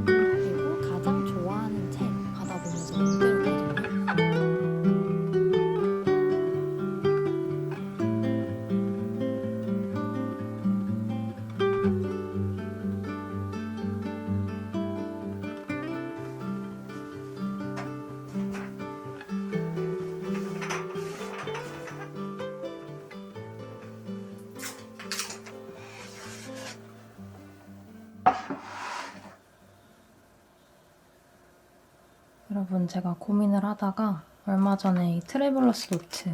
그리고 가장 좋아하는 책 받아보면서 연결거든요. 여러분, 제가 고민을 하다가 얼마 전에 이 트래블러스 노트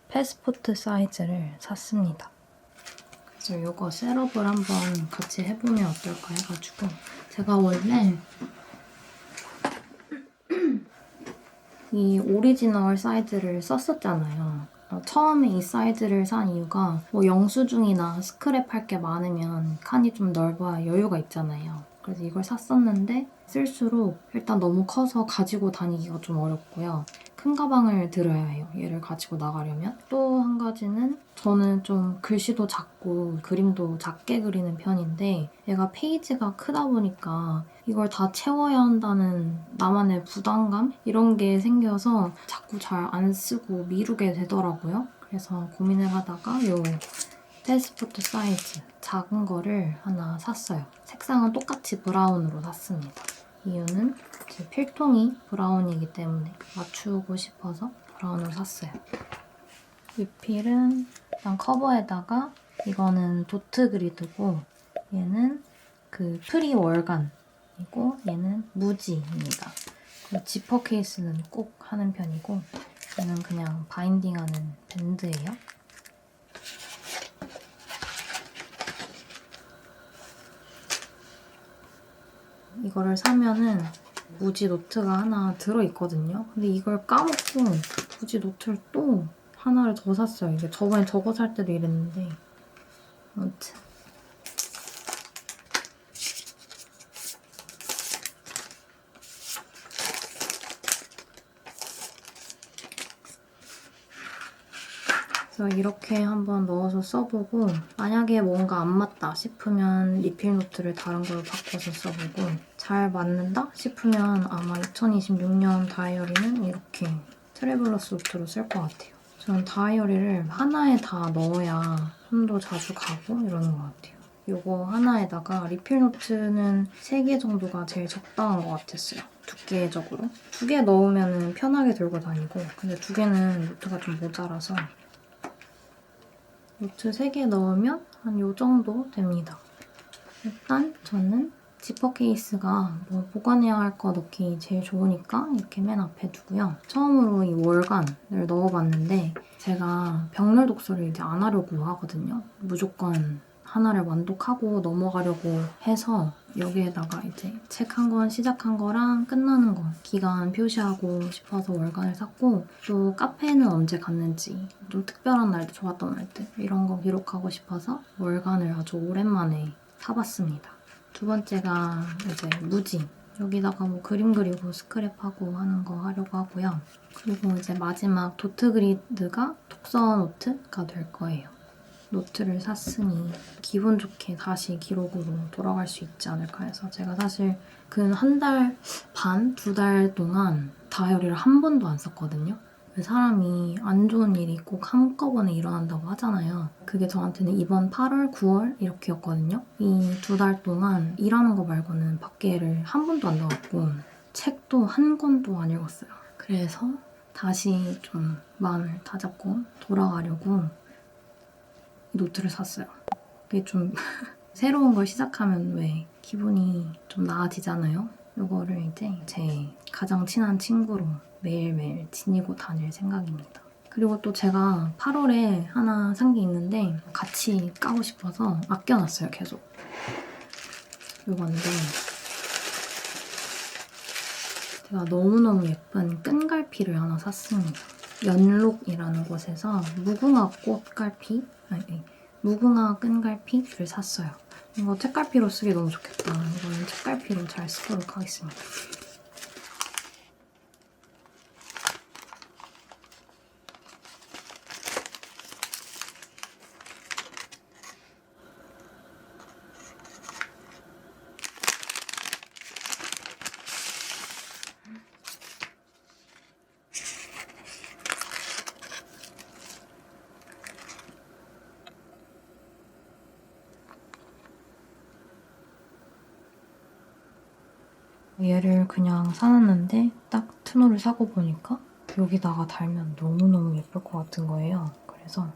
패스포트 사이즈를 샀습니다. 그래서 이거 셋업을 한번 같이 해보면 어떨까 해가지고 제가 원래 이 오리지널 사이즈를 썼었잖아요. 처음에 이 사이즈를 산 이유가 뭐 영수증이나 스크랩할 게 많으면 칸이 좀 넓어야 여유가 있잖아요. 그래서 이걸 샀었는데 쓸수록 일단 너무 커서 가지고 다니기가 좀 어렵고요. 큰 가방을 들어야 해요. 얘를 가지고 나가려면. 또 한 가지는 저는 좀 글씨도 작고 그림도 작게 그리는 편인데 얘가 페이지가 크다 보니까 이걸 다 채워야 한다는 나만의 부담감? 이런 게 생겨서 자꾸 잘 안 쓰고 미루게 되더라고요. 그래서 고민을 하다가 요 패스포트 사이즈 작은 거를 하나 샀어요. 색상은 똑같이 브라운으로 샀습니다. 이유는 제 필통이 브라운이기 때문에 맞추고 싶어서 브라운을 샀어요. 리필은 일단 커버에다가 이거는 도트 그리드고 얘는 그 프리 월간이고 얘는 무지입니다. 그리고 지퍼 케이스는 꼭 하는 편이고 얘는 그냥 바인딩하는 밴드예요. 이거를 사면은 무지 노트가 하나 들어있거든요. 근데 이걸 까먹고 무지 노트를 또 하나를 더 샀어요. 이게 저번에 저거 살 때도 이랬는데 아무튼 그래서 이렇게 한번 넣어서 써보고 만약에 뭔가 안 맞다 싶으면 리필 노트를 다른 걸로 바꿔서 써보고 잘 맞는다 싶으면 아마 2026년 다이어리는 이렇게 트래블러스 노트로 쓸 것 같아요. 저는 다이어리를 하나에 다 넣어야 손도 자주 가고 이러는 것 같아요. 이거 하나에다가 리필 노트는 3개 정도가 제일 적당한 것 같았어요. 두께적으로. 2개 넣으면 편하게 들고 다니고 근데 2개는 노트가 좀 모자라서 노트 3개 넣으면 한 요 정도 됩니다. 일단 저는 지퍼 케이스가 뭐 보관해야 할 거 넣기 제일 좋으니까 이렇게 맨 앞에 두고요. 처음으로 이 월간을 넣어봤는데 제가 병렬 독서를 이제 안 하려고 하거든요. 무조건 하나를 완독하고 넘어가려고 해서 여기에다가 이제 책 한 권 시작한 거랑 끝나는 거 기간 표시하고 싶어서 월간을 샀고 또 카페는 언제 갔는지 좀 특별한 날도 좋았던 날들 이런 거 기록하고 싶어서 월간을 아주 오랜만에 사봤습니다. 두 번째가 이제 무지. 여기다가 뭐 그림 그리고 스크랩하고 하는 거 하려고 하고요. 그리고 이제 마지막 도트 그리드가 독서 노트가 될 거예요. 노트를 샀으니 기분 좋게 다시 기록으로 돌아갈 수 있지 않을까 해서 제가 사실 근 1달 반, 2달 동안 다이어리를 한 번도 안 썼거든요. 사람이 안 좋은 일이 꼭 한꺼번에 일어난다고 하잖아요. 그게 저한테는 이번 8월, 9월 이렇게였거든요. 이 2달 동안 일하는 거 말고는 밖에를 한 번도 안 나갔고 책도 한 권도 안 읽었어요. 그래서 다시 좀 마음을 다잡고 돌아가려고 이 노트를 샀어요. 그게 좀 새로운 걸 시작하면 왜 기분이 좀 나아지잖아요. 이거를 이제 제 가장 친한 친구로 매일매일 지니고 다닐 생각입니다. 그리고 또 제가 8월에 하나 산 게 있는데 같이 까고 싶어서 아껴놨어요, 계속. 이건데 제가 너무너무 예쁜 끈갈피를 하나 샀습니다. 연록이라는 곳에서 무궁화 꽃갈피? 아니, 무궁화 끈갈피를 샀어요. 이거 책갈피로 쓰기 너무 좋겠다. 이거는 책갈피로 잘 쓰도록 하겠습니다. 얘를 그냥 사놨는데 딱 트노를 사고 보니까 여기다가 달면 너무너무 예쁠 것 같은 거예요. 그래서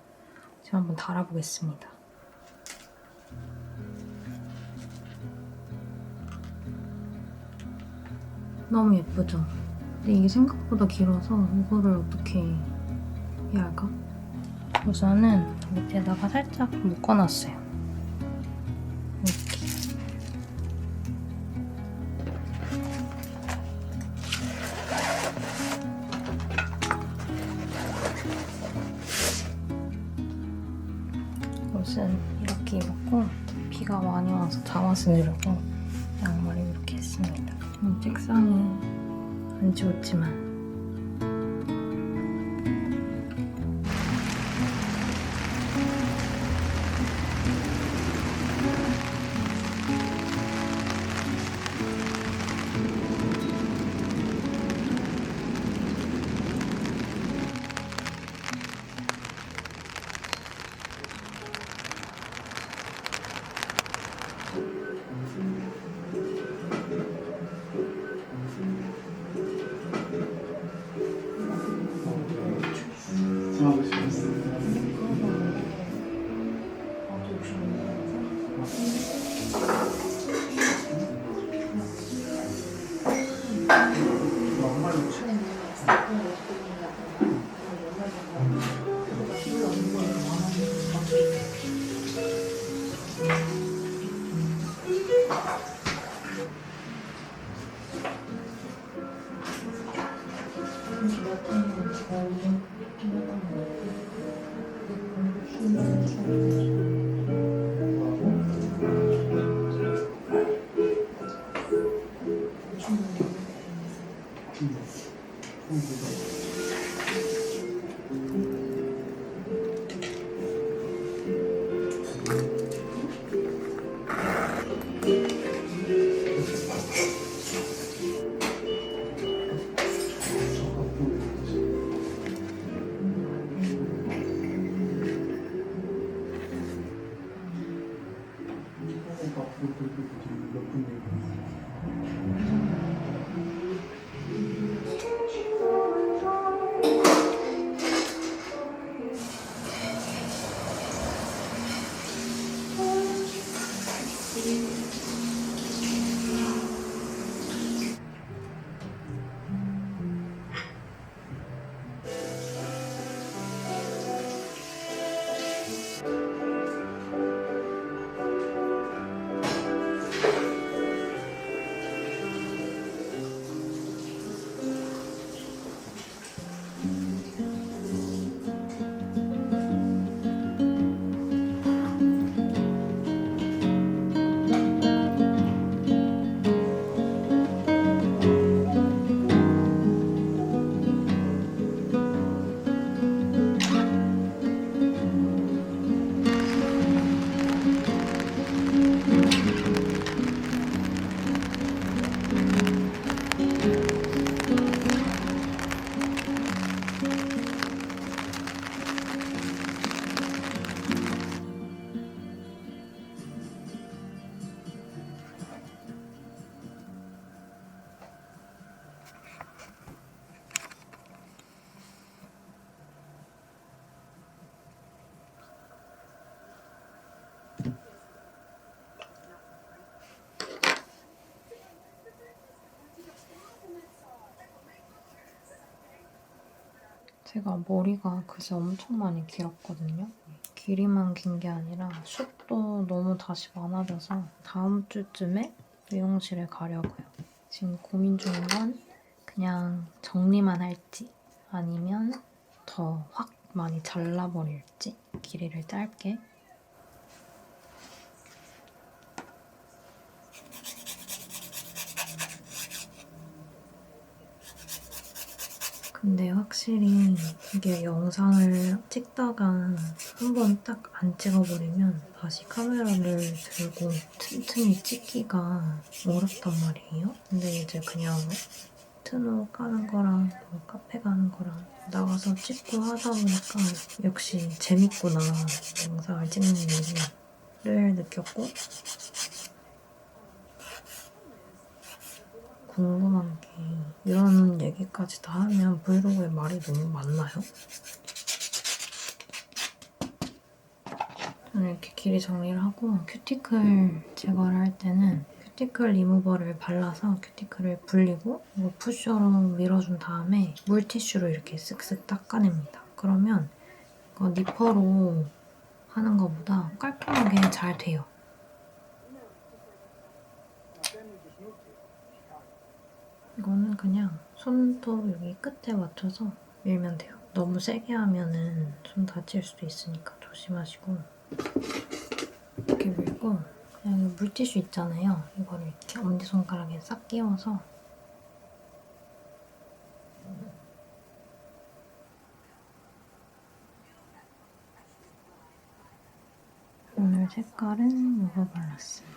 지금 한번 달아보겠습니다. 너무 예쁘죠? 근데 이게 생각보다 길어서 이거를 어떻게 해야 할까? 우선은 밑에다가 살짝 묶어놨어요. 이렇게. 옷은 이렇게 입었고 비가 많이 와서 잠옷 쓰려고 양말을 이렇게 했습니다. 책상이 안 지웠지만 제가 머리가 그새 엄청 많이 길었거든요. 길이만 긴 게 아니라 숱도 너무 다시 많아져서 다음 주쯤에 미용실에 가려고요. 지금 고민 중인 건 그냥 정리만 할지 아니면 더 확 많이 잘라버릴지 길이를 짧게 근데 확실히 이게 영상을 찍다가 한 번 딱 안 찍어버리면 다시 카메라를 들고 틈틈이 찍기가 어렵단 말이에요. 근데 이제 그냥 트노 까는 거랑 뭐 카페 가는 거랑 나가서 찍고 하다 보니까 역시 재밌구나, 영상을 찍는 일을 느꼈고, 궁금한 게 이런 얘기까지 다 하면 브이로그에 말이 너무 많나요? 저는 이렇게 길이 정리를 하고 큐티클 제거를 할 때는 큐티클 리무버를 발라서 큐티클을 불리고 이거 푸셔로 밀어준 다음에 물티슈로 이렇게 쓱쓱 닦아냅니다. 그러면 이거 니퍼로 하는 것보다 깔끔하게 잘 돼요. 이거는 그냥 손톱 여기 끝에 맞춰서 밀면 돼요. 너무 세게 하면은 손 다칠 수도 있으니까 조심하시고 이렇게 밀고 그냥 물티슈 있잖아요. 이거를 이렇게 엄지손가락에 싹 끼워서 오늘 색깔은 이거 발랐어요.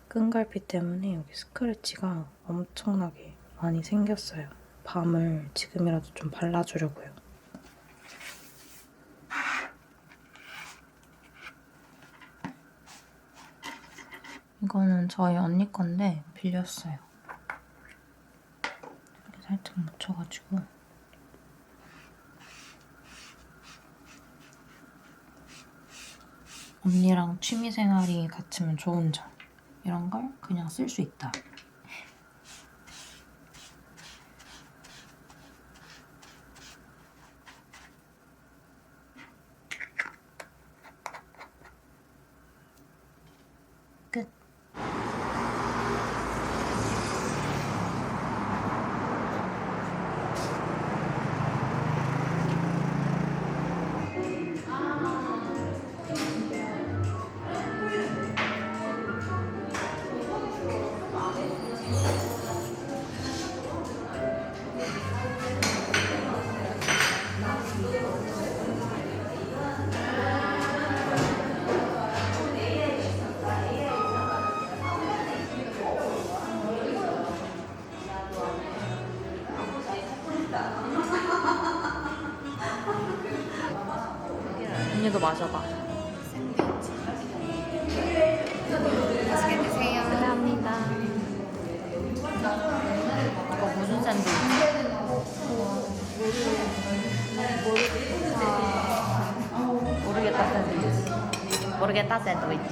끈갈피 때문에 여기 스크래치가 엄청나게 많이 생겼어요. 밤을 지금이라도 좀 발라주려고요. 이거는 저희 언니 건데 빌렸어요. 이렇게 살짝 묻혀가지고 언니랑 취미생활이 같으면 좋은 점, 이런 걸 그냥 쓸 수 있다. 끝. 언니도 마셔봐. 맛있게 드세요. 감사합니다. 이거 무슨 샌드위치? 모르겠다 샌드위치. 모르겠다 샌드위치.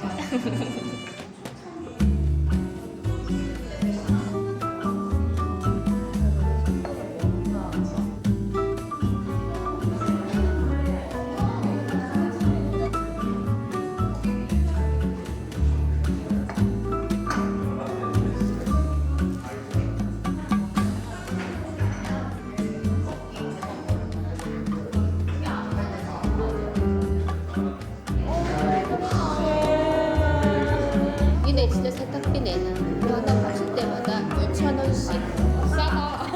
니네 진짜 세탁비 내는 하나 가실 때마다 2,000원씩 싸다.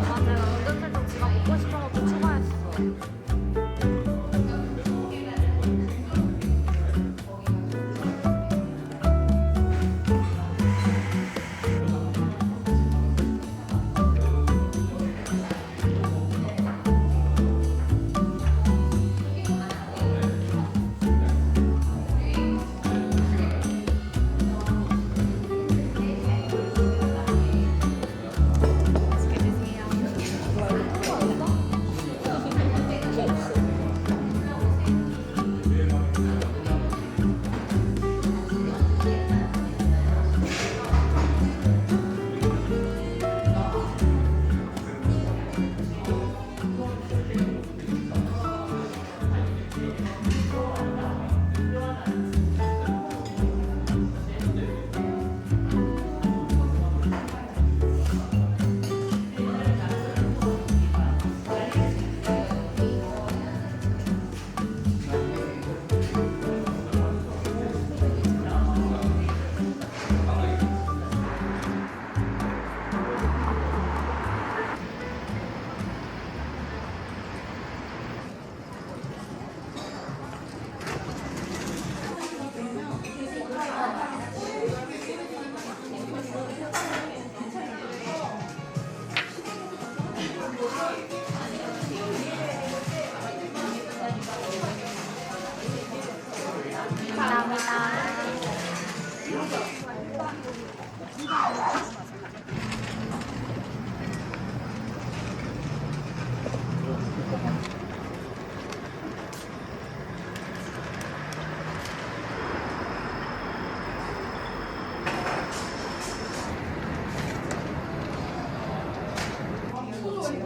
맞아요. 은근슬쩍 지가 먹고 싶은 것도 추가했어.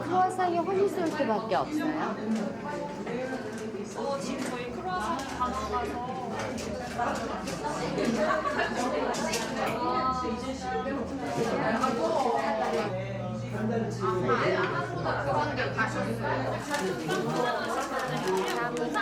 크루아상이 허니솔트밖에 없어요. 지금 저희 크루아상 다 나가서 그런 게 가셨어요. 감사합니다.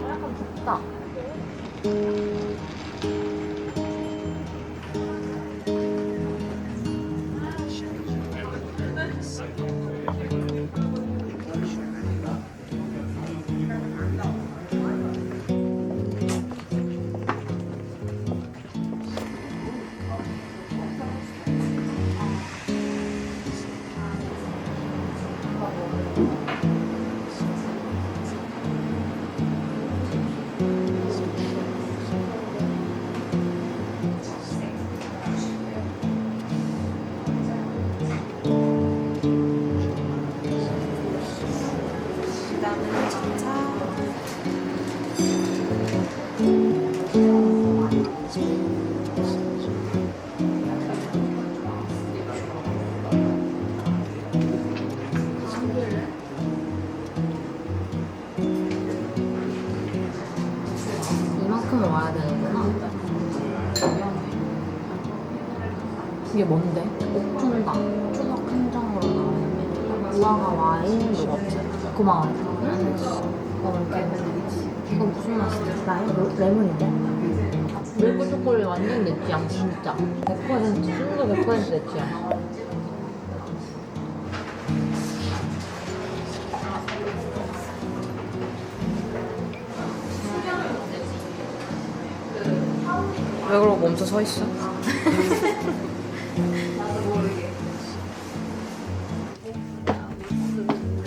약간 덥다. 이만큼은 와야 되는구나. 이게 뭔데? 옥춘당 추석 한정으로 나오는 무화과 와인 요거트. 고마워. 이거 무슨 맛이지? 레몬인데? 밀크 초콜릿 완전 내 취향 진짜. 100% 순도 100%내 취향. 왜 그러고 멈춰 서 있어?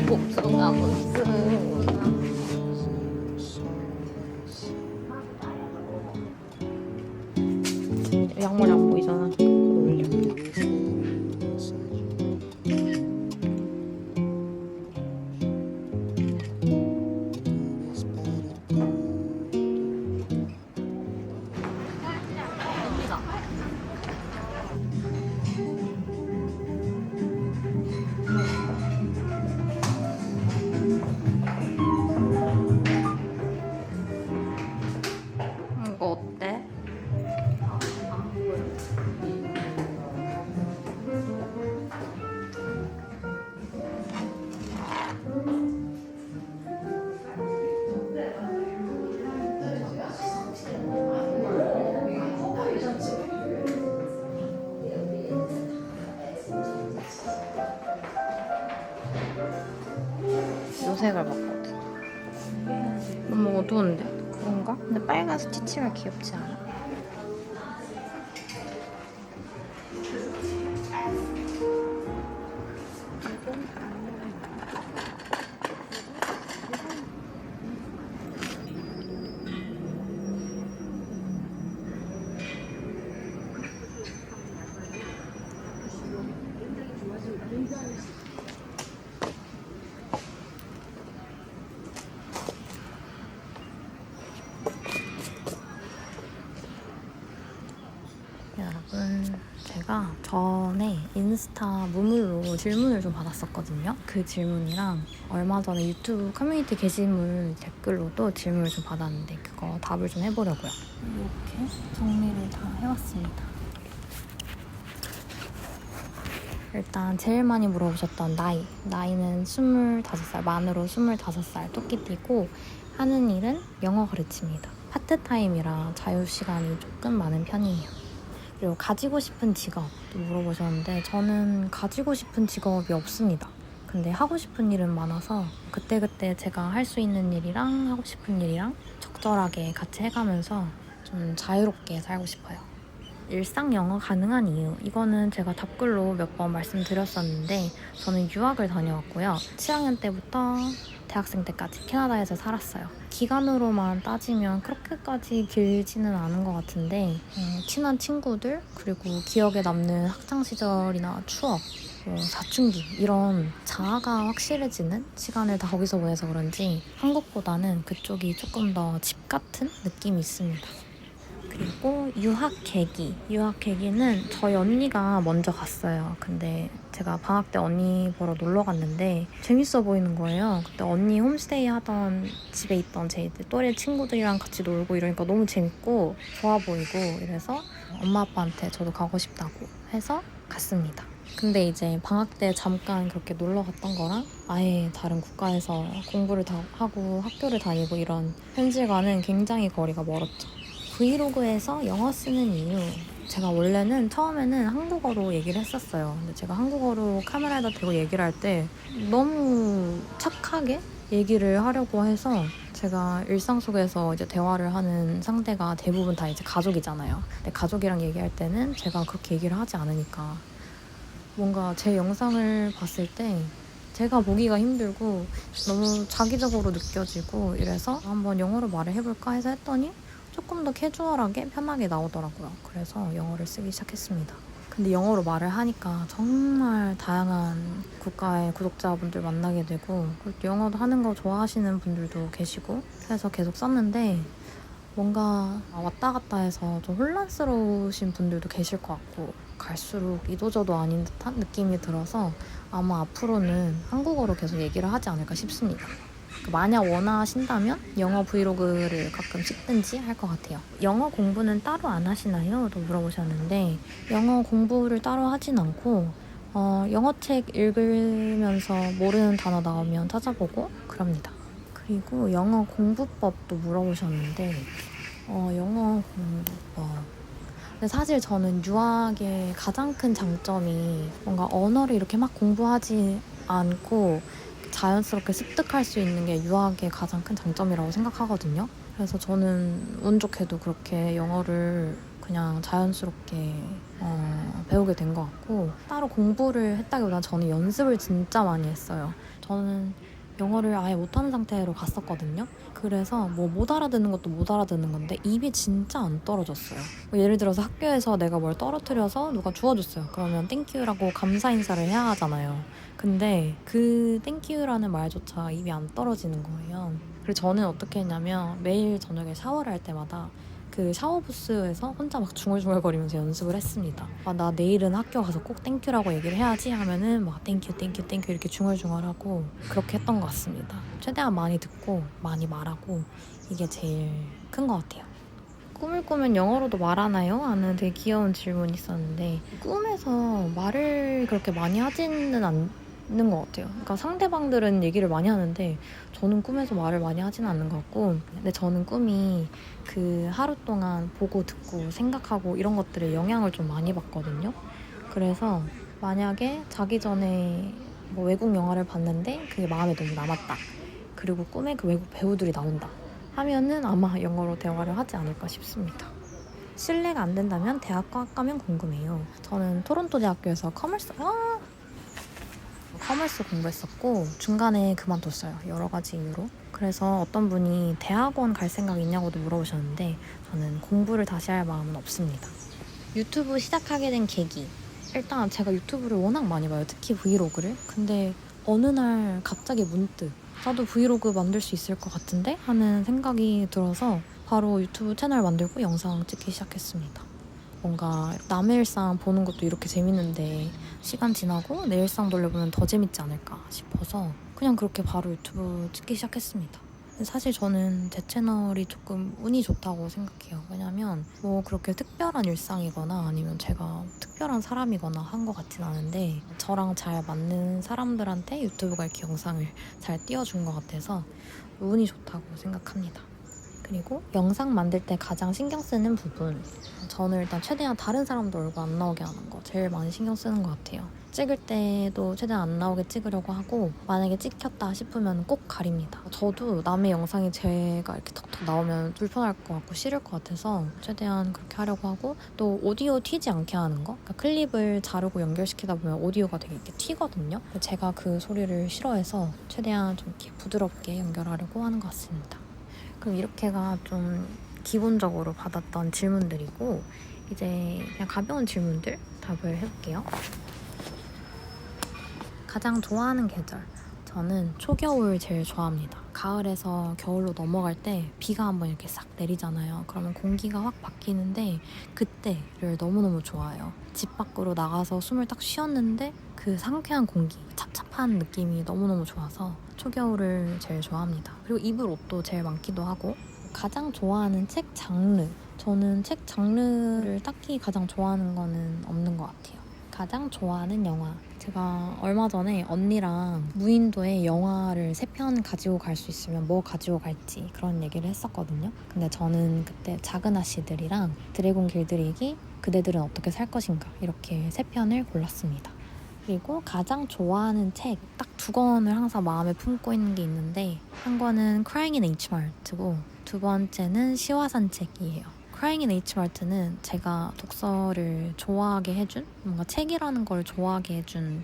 복숭아 무슨 양말이 안 보이잖아. 그거 올려. 이거 어때? 요 색을 봤거든. 너무 어두운데? 그런가? 근데 빨간 스티치가 귀엽지 않아? 여러분, 제가 전에 인스타 무물로 질문을 좀 받았었거든요. 그 질문이랑 얼마 전에 유튜브 커뮤니티 게시물 댓글로도 질문을 좀 받았는데 그거 답을 좀 해보려고요. 이렇게 정리를 다 해왔습니다. 일단 제일 많이 물어보셨던 나이는 25살, 만으로 25살 토끼띠고 하는 일은 영어 가르칩니다. 파트타임이라 자유시간이 조금 많은 편이에요. 그리고 가지고 싶은 직업도 물어보셨는데 저는 가지고 싶은 직업이 없습니다. 근데 하고 싶은 일은 많아서 그때그때 제가 할 수 있는 일이랑 하고 싶은 일이랑 적절하게 같이 해가면서 좀 자유롭게 살고 싶어요. 일상 영어 가능한 이유, 이거는 제가 답글로 몇 번 말씀드렸었는데 저는 유학을 다녀왔고요. 7학년 때부터 대학생 때까지 캐나다에서 살았어요. 기간으로만 따지면 그렇게까지 길지는 않은 것 같은데 친한 친구들, 그리고 기억에 남는 학창시절이나 추억, 사춘기 이런 자아가 확실해지는 시간을 다 거기서 보내서 그런지 한국보다는 그쪽이 조금 더 집 같은 느낌이 있습니다. 그리고 유학 계기는 저희 언니가 먼저 갔어요. 근데 제가 방학 때 언니 보러 놀러 갔는데 재밌어 보이는 거예요. 그때 언니 홈스테이 하던 집에 있던 제 또래 친구들이랑 같이 놀고 이러니까 너무 재밌고 좋아 보이고 이래서 엄마 아빠한테 저도 가고 싶다고 해서 갔습니다. 근데 이제 방학 때 잠깐 그렇게 놀러 갔던 거랑 아예 다른 국가에서 공부를 다 하고 학교를 다니고 이런 현실과는 굉장히 거리가 멀었죠. 브이로그에서 영어 쓰는 이유. 제가 원래는 처음에는 한국어로 얘기를 했었어요. 근데 제가 한국어로 카메라에다 대고 얘기를 할 때 너무 착하게 얘기를 하려고 해서 제가 일상 속에서 이제 대화를 하는 상대가 대부분 다 이제 가족이잖아요. 근데 가족이랑 얘기할 때는 제가 그렇게 얘기를 하지 않으니까 뭔가 제 영상을 봤을 때 제가 보기가 힘들고 너무 자기적으로 느껴지고 이래서 한번 영어로 말을 해볼까 해서 했더니 조금 더 캐주얼하게 편하게 나오더라고요. 그래서 영어를 쓰기 시작했습니다. 근데 영어로 말을 하니까 정말 다양한 국가의 구독자분들 만나게 되고 그리고 또 영어도 하는 거 좋아하시는 분들도 계시고 그래서 계속 썼는데 뭔가 왔다 갔다 해서 좀 혼란스러우신 분들도 계실 것 같고 갈수록 이도저도 아닌 듯한 느낌이 들어서 아마 앞으로는 한국어로 계속 얘기를 하지 않을까 싶습니다. 만약 원하신다면 영어 브이로그를 가끔 찍든지 할 것 같아요. 영어 공부는 따로 안 하시나요? 또 물어보셨는데 영어 공부를 따로 하진 않고 영어 책 읽으면서 모르는 단어 나오면 찾아보고 그럽니다. 그리고 영어 공부법도 물어보셨는데 영어 공부법 근데 사실 저는 유학의 가장 큰 장점이 뭔가 언어를 이렇게 막 공부하지 않고 자연스럽게 습득할 수 있는 게 유학의 가장 큰 장점이라고 생각하거든요. 그래서 저는 운 좋게도 그렇게 영어를 그냥 자연스럽게 배우게 된 것 같고 따로 공부를 했다기보다는 저는 연습을 진짜 많이 했어요. 저는 영어를 아예 못하는 상태로 갔었거든요. 그래서 뭐 못 알아듣는 것도 못 알아듣는 건데 입이 진짜 안 떨어졌어요. 뭐 예를 들어서 학교에서 내가 뭘 떨어뜨려서 누가 주워줬어요. 그러면 땡큐라고 감사 인사를 해야 하잖아요. 근데 그 땡큐라는 말조차 입이 안 떨어지는 거예요. 그래서 저는 어떻게 했냐면 매일 저녁에 샤워를 할 때마다 그 샤워 부스에서 혼자 막 중얼중얼거리면서 연습을 했습니다. 나 내일은 학교 가서 꼭 땡큐라고 얘기를 해야지 하면은 막 땡큐 땡큐 땡큐 이렇게 중얼중얼하고 그렇게 했던 것 같습니다. 최대한 많이 듣고 많이 말하고 이게 제일 큰 것 같아요. 꿈을 꾸면 영어로도 말하나요? 하는 되게 귀여운 질문이 있었는데 꿈에서 말을 그렇게 많이 하지는 않는 것 같아요. 그러니까 상대방들은 얘기를 많이 하는데 저는 꿈에서 말을 많이 하지는 않는 것 같고 근데 저는 꿈이 그 하루 동안 보고 듣고 생각하고 이런 것들에 영향을 좀 많이 받거든요. 그래서 만약에 자기 전에 뭐 외국 영화를 봤는데 그게 마음에 너무 남았다. 그리고 꿈에 그 외국 배우들이 나온다. 하면은 아마 영어로 대화를 하지 않을까 싶습니다. 실례가 안 된다면 대학과 학과면 궁금해요. 저는 토론토 대학교에서 커머스 공부했었고 중간에 그만뒀어요. 여러 가지 이유로. 그래서 어떤 분이 대학원 갈 생각 있냐고도 물어보셨는데 저는 공부를 다시 할 마음은 없습니다. 유튜브 시작하게 된 계기. 일단 제가 유튜브를 워낙 많이 봐요. 특히 브이로그를. 근데 어느 날 갑자기 문득 나도 브이로그 만들 수 있을 것 같은데? 하는 생각이 들어서 바로 유튜브 채널 만들고 영상 찍기 시작했습니다. 뭔가 남의 일상 보는 것도 이렇게 재밌는데 시간 지나고 내 일상 돌려보면 더 재밌지 않을까 싶어서 그냥 그렇게 바로 유튜브 찍기 시작했습니다. 사실 저는 제 채널이 조금 운이 좋다고 생각해요. 왜냐면 뭐 그렇게 특별한 일상이거나 아니면 제가 특별한 사람이거나 한 것 같진 않은데 저랑 잘 맞는 사람들한테 유튜브가 이렇게 영상을 잘 띄워준 것 같아서 운이 좋다고 생각합니다. 그리고 영상 만들 때 가장 신경 쓰는 부분 저는 일단 최대한 다른 사람도 얼굴 안 나오게 하는 거 제일 많이 신경 쓰는 것 같아요. 찍을 때도 최대한 안 나오게 찍으려고 하고 만약에 찍혔다 싶으면 꼭 가립니다. 저도 남의 영상이 제가 이렇게 턱턱 나오면 불편할 것 같고 싫을 것 같아서 최대한 그렇게 하려고 하고 또 오디오 튀지 않게 하는 거 그러니까 클립을 자르고 연결시키다 보면 오디오가 되게 이렇게 튀거든요. 제가 그 소리를 싫어해서 최대한 좀 이렇게 부드럽게 연결하려고 하는 것 같습니다. 그럼 이렇게가 좀 기본적으로 받았던 질문들이고 이제 그냥 가벼운 질문들 답을 해볼게요. 가장 좋아하는 계절 저는 초겨울 제일 좋아합니다. 가을에서 겨울로 넘어갈 때 비가 한번 이렇게 싹 내리잖아요. 그러면 공기가 확 바뀌는데 그때를 너무너무 좋아해요. 집 밖으로 나가서 숨을 딱 쉬었는데 그 상쾌한 공기, 찹찹한 느낌이 너무너무 좋아서 초겨울을 제일 좋아합니다. 그리고 입을 옷도 제일 많기도 하고 가장 좋아하는 책 장르 저는 책 장르를 딱히 가장 좋아하는 거는 없는 것 같아요. 가장 좋아하는 영화. 제가 얼마 전에 언니랑 무인도에 영화를 3편 가지고 갈 수 있으면 뭐 가지고 갈지 그런 얘기를 했었거든요. 근데 저는 그때 작은 아씨들이랑 드래곤 길들이기, 그대들은 어떻게 살 것인가 이렇게 3편을 골랐습니다. 그리고 가장 좋아하는 책 딱 2권을 항상 마음에 품고 있는 게 있는데, 한 권은 Crying in H Mart고 두 번째는 시화산책이에요. Crying in H Mart는 제가 독서를 좋아하게 해준, 뭔가 책이라는 걸 좋아하게 해준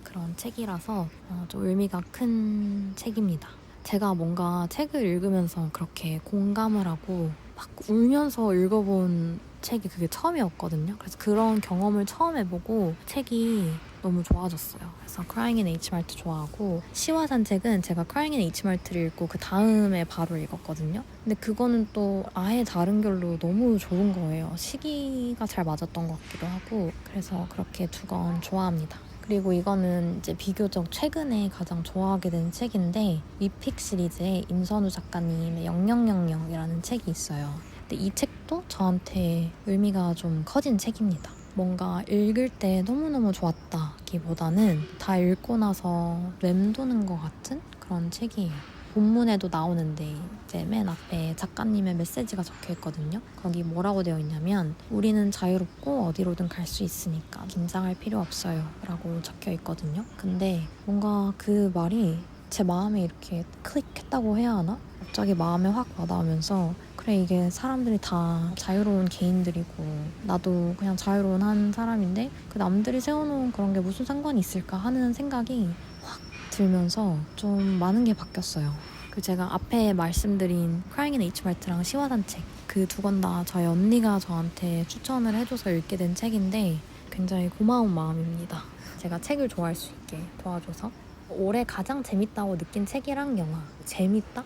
그런 책이라서 좀 의미가 큰 책입니다. 제가 뭔가 책을 읽으면서 그렇게 공감을 하고 막 울면서 읽어본 책이 그게 처음이었거든요. 그래서 그런 경험을 처음 해보고 책이 너무 좋아졌어요. 그래서 Crying in H Mart 좋아하고, 시화산책은 제가 Crying in H Mart를 읽고 그 다음에 바로 읽었거든요. 근데 그거는 또 아예 다른 결로 너무 좋은 거예요. 시기가 잘 맞았던 것 같기도 하고, 그래서 그렇게 2권 좋아합니다. 그리고 이거는 이제 비교적 최근에 가장 좋아하게 된 책인데, 위픽 시리즈의 임선우 작가님의 0000이라는 책이 있어요. 근데 이 책도 저한테 의미가 좀 커진 책입니다. 뭔가 읽을 때 너무너무 좋았다기보다는 다 읽고 나서 맴도는 것 같은 그런 책이에요. 본문에도 나오는데 이제 맨 앞에 작가님의 메시지가 적혀 있거든요. 거기 뭐라고 되어 있냐면, 우리는 자유롭고 어디로든 갈 수 있으니까 긴장할 필요 없어요 라고 적혀 있거든요. 근데 뭔가 그 말이 제 마음에 이렇게 클릭했다고 해야 하나? 갑자기 마음에 확 와닿으면서, 그래, 이게 사람들이 다 자유로운 개인들이고 나도 그냥 자유로운 한 사람인데 그 남들이 세워놓은 그런 게 무슨 상관이 있을까 하는 생각이 확 들면서 좀 많은 게 바뀌었어요. 그 제가 앞에 말씀드린 Crying in H Mart랑 시화산책, 그 2권 다 저희 언니가 저한테 추천을 해줘서 읽게 된 책인데 굉장히 고마운 마음입니다. 제가 책을 좋아할 수 있게 도와줘서. 올해 가장 재밌다고 느낀 책이랑 영화. 재밌다?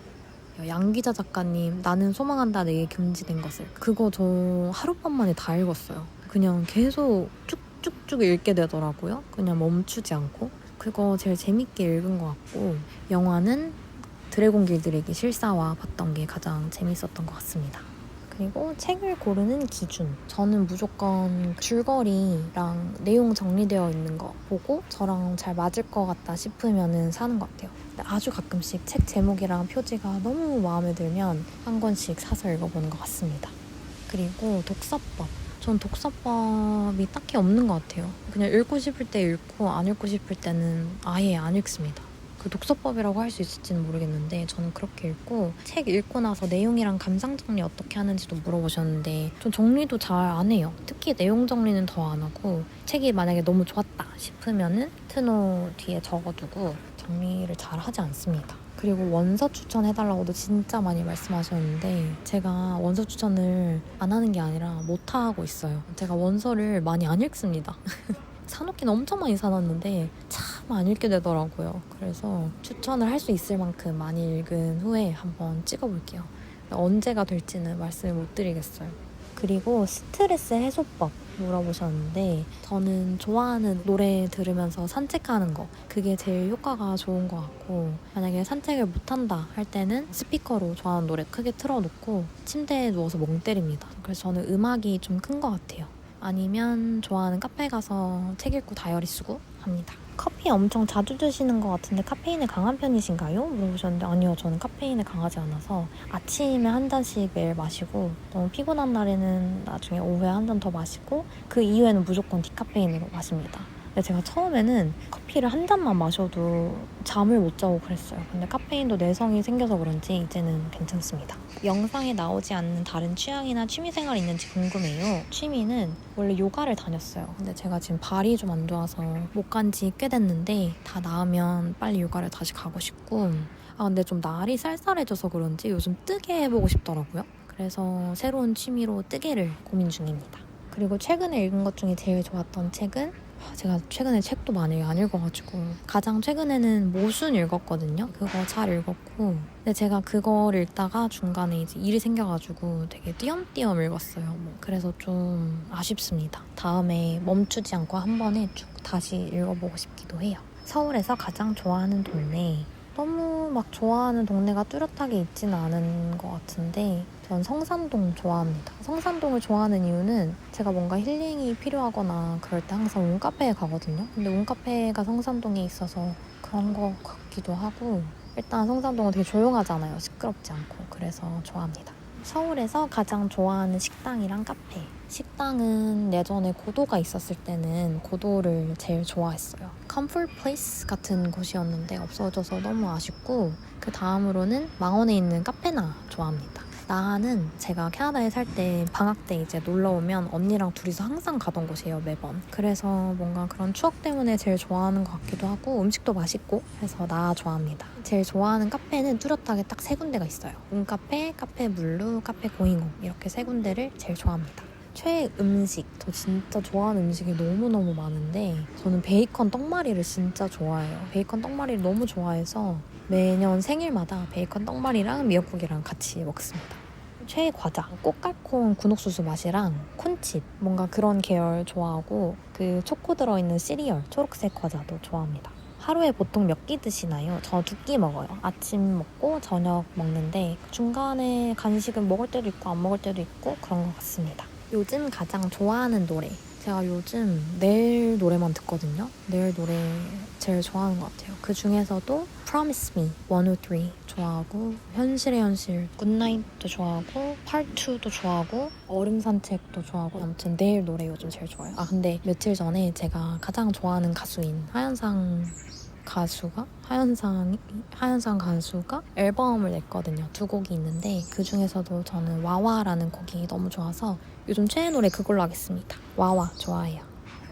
양기자 작가님 나는 소망한다 내게 금지된 것을, 그거 저 하룻밤 만에 다 읽었어요. 그냥 계속 쭉쭉쭉 읽게 되더라고요. 그냥 멈추지 않고. 그거 제일 재밌게 읽은 것 같고, 영화는 드래곤 길들이기 실사화 봤던 게 가장 재밌었던 것 같습니다. 그리고 책을 고르는 기준, 저는 무조건 줄거리랑 내용 정리되어 있는 거 보고 저랑 잘 맞을 것 같다 싶으면 사는 것 같아요. 근데 아주 가끔씩 책 제목이랑 표지가 너무 마음에 들면 한 권씩 사서 읽어보는 것 같습니다. 그리고 독서법, 전 독서법이 딱히 없는 것 같아요. 그냥 읽고 싶을 때 읽고 안 읽고 싶을 때는 아예 안 읽습니다. 그 독서법이라고 할 수 있을지는 모르겠는데 저는 그렇게 읽고, 책 읽고 나서 내용이랑 감상 정리 어떻게 하는지도 물어보셨는데 전 정리도 잘 안 해요. 특히 내용 정리는 더 안 하고, 책이 만약에 너무 좋았다 싶으면은 트노 뒤에 적어두고 정리를 잘 하지 않습니다. 그리고 원서 추천해달라고도 진짜 많이 말씀하셨는데 제가 원서 추천을 안 하는 게 아니라 못 하고 있어요. 제가 원서를 많이 안 읽습니다. 사놓긴 엄청 많이 사놨는데 참 안 읽게 되더라고요. 그래서 추천을 할 수 있을 만큼 많이 읽은 후에 한번 찍어볼게요. 언제가 될지는 말씀을 못 드리겠어요. 그리고 스트레스 해소법 물어보셨는데, 저는 좋아하는 노래 들으면서 산책하는 거, 그게 제일 효과가 좋은 것 같고, 만약에 산책을 못한다 할 때는 스피커로 좋아하는 노래 크게 틀어놓고 침대에 누워서 멍 때립니다. 그래서 저는 음악이 좀 큰 것 같아요. 아니면 좋아하는 카페 가서 책 읽고 다이어리 쓰고 합니다. 커피 엄청 자주 드시는 것 같은데 카페인에 강한 편이신가요? 물어보셨는데, 아니요, 저는 카페인에 강하지 않아서 아침에 한 잔씩 매일 마시고, 너무 피곤한 날에는 나중에 오후에 한 잔 더 마시고, 그 이후에는 무조건 디카페인으로 마십니다. 근데 제가 처음에는 커피를 한 잔만 마셔도 잠을 못 자고 그랬어요. 근데 카페인도 내성이 생겨서 그런지 이제는 괜찮습니다. 영상에 나오지 않는 다른 취향이나 취미생활 있는지 궁금해요. 취미는 원래 요가를 다녔어요. 근데 제가 지금 발이 좀 안 좋아서 못 간 지 꽤 됐는데, 다 나으면 빨리 요가를 다시 가고 싶고, 근데 좀 날이 쌀쌀해져서 그런지 요즘 뜨개 해보고 싶더라고요. 그래서 새로운 취미로 뜨개를 고민 중입니다. 그리고 최근에 읽은 것 중에 제일 좋았던 책은, 제가 최근에 책도 많이 안 읽어가지고, 가장 최근에는 모순 읽었거든요. 그거 잘 읽었고, 근데 제가 그거를 읽다가 중간에 이제 일이 생겨가지고 되게 띄엄띄엄 읽었어요. 그래서 좀 아쉽습니다. 다음에 멈추지 않고 한 번에 쭉 다시 읽어보고 싶기도 해요. 서울에서 가장 좋아하는 동네, 너무 막 좋아하는 동네가 뚜렷하게 있지는 않은 것 같은데 전 성산동 좋아합니다. 성산동을 좋아하는 이유는 제가 뭔가 힐링이 필요하거나 그럴 때 항상 웅카페에 가거든요. 근데 웅카페가 성산동에 있어서 그런 것 같기도 하고 일단 성산동은 되게 조용하잖아요. 시끄럽지 않고. 그래서 좋아합니다. 서울에서 가장 좋아하는 식당이랑 카페. 식당은 예전에 고도가 있었을 때는 고도를 제일 좋아했어요. 컴포트 플레이스 같은 곳이었는데 없어져서 너무 아쉽고 그 다음으로는 망원에 있는 카페나 좋아합니다. 나는 제가 캐나다에 살 때 방학 때 이제 놀러 오면 언니랑 둘이서 항상 가던 곳이에요, 매번. 그래서 뭔가 그런 추억 때문에 제일 좋아하는 것 같기도 하고 음식도 맛있고 그래서 나 좋아합니다. 제일 좋아하는 카페는 뚜렷하게 딱 세 군데가 있어요. 웅카페, 카페 물루, 카페 고잉홈 이렇게 세 군데를 제일 좋아합니다. 최애 음식, 저 진짜 좋아하는 음식이 너무너무 많은데 저는 베이컨 떡말이를 진짜 좋아해요. 베이컨 떡말이를 너무 좋아해서 매년 생일마다 베이컨 떡말이랑 미역국이랑 같이 먹습니다. 최애 과자, 꽃갈콘 군옥수수 맛이랑 콘칩 뭔가 그런 계열 좋아하고 그 초코 들어있는 시리얼 초록색 과자도 좋아합니다. 하루에 보통 몇 끼 드시나요? 저 2끼 먹어요. 아침 먹고 저녁 먹는데 중간에 간식은 먹을 때도 있고 안 먹을 때도 있고 그런 것 같습니다. 요즘 가장 좋아하는 노래. 제가 요즘 내일 노래만 듣거든요. 내일 노래 제일 좋아하는 것 같아요. 그 중에서도 Promise Me 103 좋아하고 현실의 현실 굿나잇도 좋아하고 Part 2도 좋아하고 얼음 산책도 좋아하고 아무튼 내일 노래 요즘 제일 좋아요. 아 근데 며칠 전에 제가 가장 좋아하는 가수인 하현상 가수가 앨범을 냈거든요. 2곡이 있는데 그 중에서도 저는 와와라는 곡이 너무 좋아서 요즘 최애 노래 그걸로 하겠습니다. 와와 좋아해요.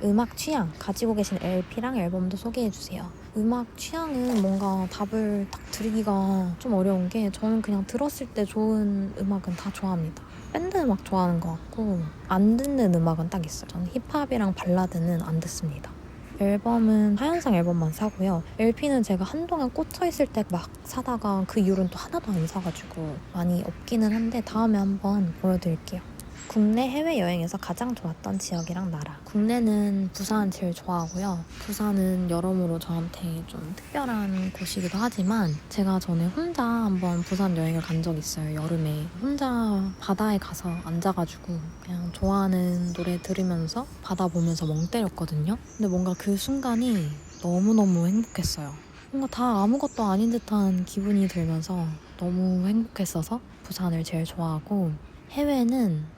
음악 취향 가지고 계신 LP랑 앨범도 소개해주세요. 음악 취향은 뭔가 답을 딱 드리기가 좀 어려운 게 저는 그냥 들었을 때 좋은 음악은 다 좋아합니다. 밴드 음악 좋아하는 것 같고 안 듣는 음악은 딱 있어요. 저는 힙합이랑 발라드는 안 듣습니다. 앨범은 하현상 앨범만 사고요. LP는 제가 한동안 꽂혀있을 때 막 사다가 그 이후로는 또 하나도 안 사가지고 많이 없기는 한데 다음에 한번 보여드릴게요. 국내 해외여행에서 가장 좋았던 지역이랑 나라. 국내는 부산 제일 좋아하고요. 부산은 여러모로 저한테 좀 특별한 곳이기도 하지만 제가 전에 혼자 한번 부산 여행을 간 적이 있어요. 여름에 혼자 바다에 가서 앉아가지고 그냥 좋아하는 노래 들으면서 바다 보면서 멍 때렸거든요. 근데 뭔가 그 순간이 너무너무 행복했어요. 뭔가 다 아무것도 아닌 듯한 기분이 들면서 너무 행복했어서 부산을 제일 좋아하고 해외는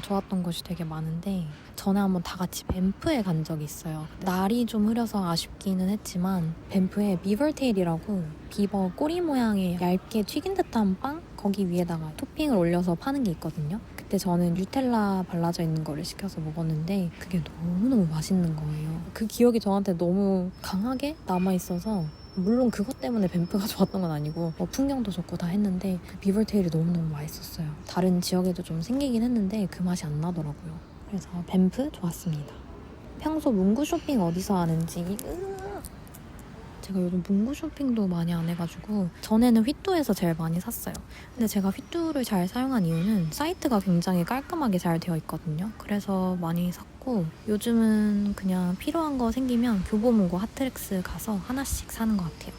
좋았던 곳이 되게 많은데 전에 한번 다 같이 밴프에 간 적이 있어요. 날이 좀 흐려서 아쉽기는 했지만 밴프에 비버테일이라고 비버 꼬리 모양의 얇게 튀긴 듯한 빵? 거기 위에다가 토핑을 올려서 파는 게 있거든요. 그때 저는 뉴텔라 발라져 있는 거를 시켜서 먹었는데 그게 너무너무 맛있는 거예요. 그 기억이 저한테 너무 강하게 남아있어서 물론 그것 때문에 밴프가 좋았던 건 아니고 풍경도 좋고 다 했는데 그 비버테일이 너무너무 맛있었어요. 다른 지역에도 좀 생기긴 했는데 그 맛이 안 나더라고요. 그래서 밴프 좋았습니다. 평소 문구 쇼핑 어디서 하는지 제가 요즘 문구 쇼핑도 많이 안 해가지고 전에는 휘뚜에서 제일 많이 샀어요. 근데 제가 휘뚜를 잘 사용한 이유는 사이트가 굉장히 깔끔하게 잘 되어 있거든요. 그래서 많이 샀고 요즘은 그냥 필요한 거 생기면 교보문고 핫트랙스 가서 하나씩 사는 것 같아요.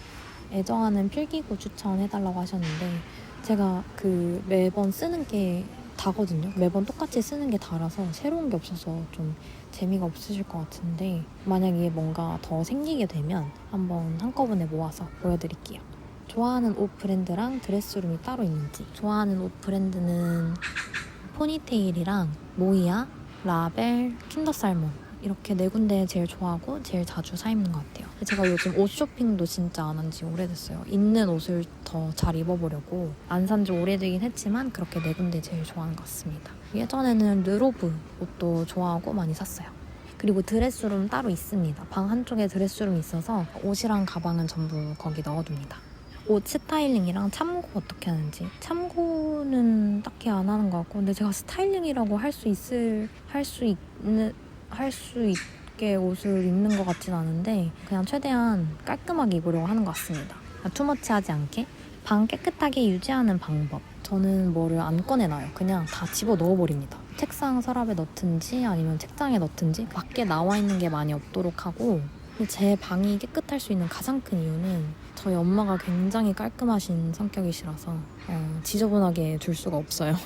애정하는 필기구 추천해달라고 하셨는데 제가 그 매번 쓰는 게 다거든요. 매번 똑같이 쓰는 게 다라서 새로운 게 없어서 좀 재미가 없으실 것 같은데 만약에 뭔가 더 생기게 되면 한번 한꺼번에 모아서 보여드릴게요. 좋아하는 옷 브랜드랑 드레스룸이 따로 있는지. 좋아하는 옷 브랜드는 포니테일이랑 모이아, 라벨, 킨더살몬 이렇게 4군데 제일 좋아하고 제일 자주 사 입는 것 같아요. 제가 요즘 옷 쇼핑도 진짜 안 한 지 오래됐어요. 있는 옷을 더 잘 입어보려고 안 산 지 오래되긴 했지만 그렇게 4군데 제일 좋아하는 것 같습니다. 예전에는 르로브 옷도 좋아하고 많이 샀어요. 그리고 드레스룸 따로 있습니다. 방 한쪽에 드레스룸이 있어서 옷이랑 가방은 전부 거기 넣어둡니다. 옷 스타일링이랑 참고 어떻게 하는지. 참고는 딱히 안 하는 것 같고 근데 제가 스타일링이라고 할 수 있게 옷을 입는 것 같진 않은데 그냥 최대한 깔끔하게 입으려고 하는 것 같습니다. 투머치하지 않게 방 깨끗하게 유지하는 방법. 저는 뭐를 안 꺼내놔요. 그냥 다 집어 넣어버립니다. 책상 서랍에 넣든지 아니면 책장에 넣든지 밖에 나와 있는 게 많이 없도록 하고 근데 제 방이 깨끗할 수 있는 가장 큰 이유는 저희 엄마가 굉장히 깔끔하신 성격이시라서 지저분하게 둘 수가 없어요.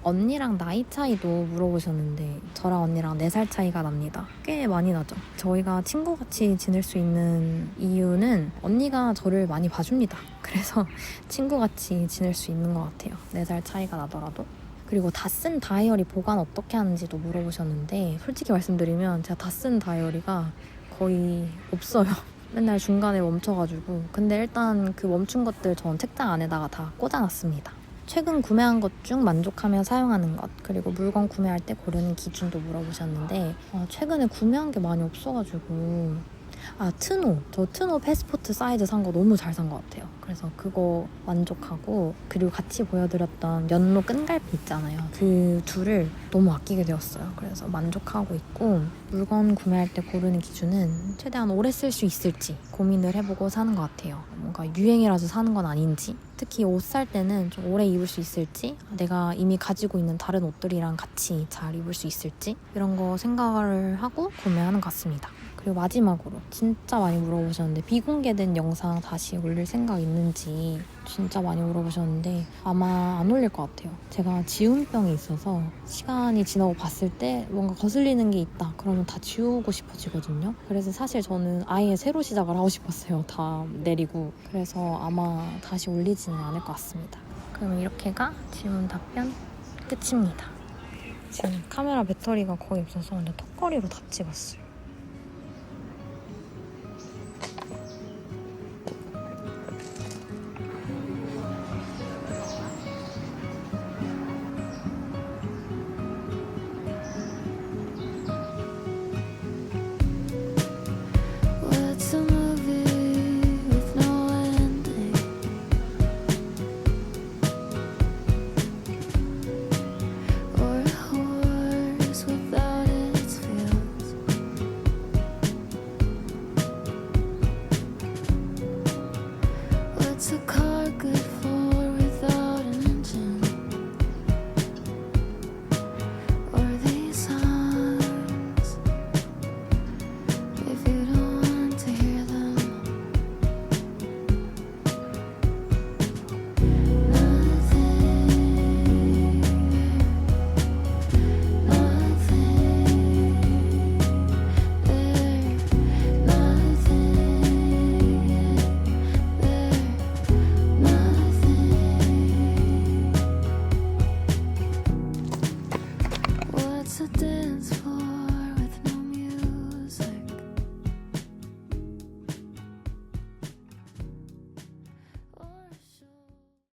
언니랑 나이 차이도 물어보셨는데 저랑 언니랑 4살 차이가 납니다. 꽤 많이 나죠. 저희가 친구같이 지낼 수 있는 이유는 언니가 저를 많이 봐줍니다. 그래서 친구같이 지낼 수 있는 것 같아요. 4살 차이가 나더라도. 그리고 다 쓴 다이어리 보관 어떻게 하는지도 물어보셨는데 솔직히 말씀드리면 제가 다 쓴 다이어리가 거의 없어요. 맨날 중간에 멈춰가지고. 근데 일단 그 멈춘 것들 전 책장 안에다가 다 꽂아놨습니다. 최근 구매한 것 중 만족하며 사용하는 것, 그리고 물건 구매할 때 고르는 기준도 물어보셨는데 최근에 구매한 게 많이 없어가지고 트노! 저 트노 패스포트 사이즈 산 거 너무 잘 산 것 같아요. 그래서 그거 만족하고, 그리고 같이 보여드렸던 연로 끈갈피 있잖아요. 그 둘을 너무 아끼게 되었어요. 그래서 만족하고 있고, 물건 구매할 때 고르는 기준은 최대한 오래 쓸 수 있을지 고민을 해보고 사는 것 같아요. 뭔가 유행이라서 사는 건 아닌지, 특히 옷 살 때는 좀 오래 입을 수 있을지, 내가 이미 가지고 있는 다른 옷들이랑 같이 잘 입을 수 있을지, 이런 거 생각을 하고 구매하는 것 같습니다. 그리고 마지막으로 진짜 많이 물어보셨는데 비공개된 영상 다시 올릴 생각 있는지 진짜 많이 물어보셨는데 아마 안 올릴 것 같아요. 제가 지운병이 있어서 시간이 지나고 봤을 때 뭔가 거슬리는 게 있다 그러면 다 지우고 싶어지거든요. 그래서 사실 저는 아예 새로 시작을 하고 싶었어요. 다 내리고. 그래서 아마 다시 올리지는 않을 것 같습니다. 그럼 이렇게가 질문 답변 끝입니다. 지금 카메라 배터리가 거의 없어서 근데 턱걸이로 다 찍었어요. What's a movie with no ending? Or a horse without its wheels? What's a car